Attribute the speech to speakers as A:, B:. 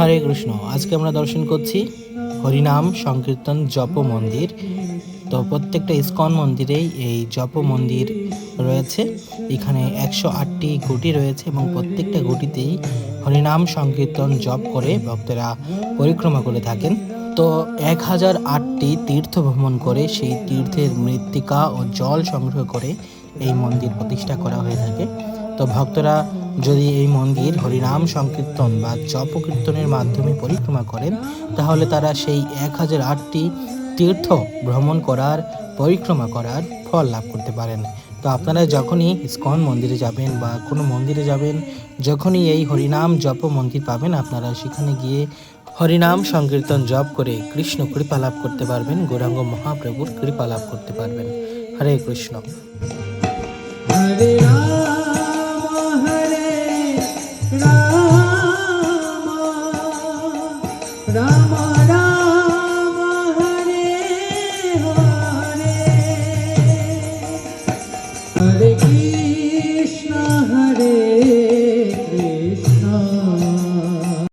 A: হরে কৃষ্ণ। আজকে আমরা দর্শন করছি হরিনাম সংকীর্তন জপ মন্দির। তো প্রত্যেকটা ইস্কন মন্দিরেই এই জপ মন্দির রয়েছে। এখানে 108টি গুটি রয়েছে এবং প্রত্যেকটা গুটিতেই হরিনাম সংকীর্তন জপ করে ভক্তরা পরিক্রমা করে থাকেন। তো 1008টি তীর্থ ভ্রমণ করে সেই তীর্থের মৃত্তিকা ও জল সংগ্রহ করে এই মন্দির প্রতিষ্ঠা করা হয়ে থাকে। তো ভক্তরা যদি এই মন্দির হরিনাম সংকীর্তন বা জপ কীর্তনের মাধ্যমে পরিক্রমা করেন, তাহলে তারা সেই 1008টি তীর্থ ভ্রমণ করার পরিক্রমা করার ফল লাভ করতে পারেন। তো আপনারা যখনই ইস্কন মন্দিরে যাবেন বা কোনো মন্দিরে যাবেন, যখনই এই হরিনাম জপ মন্দির পাবেন, আপনারা সেখানে গিয়ে হরিনাম সংকীর্তন জপ করে কৃষ্ণ কৃপা লাভ করতে পারবেন, গৌরাঙ্গ মহাপ্রভুর কৃপা লাভ করতে পারবেন। হরে কৃষ্ণ।
B: হরে রাম রাম রাম হরে হরে হরে কৃষ্ণ হরে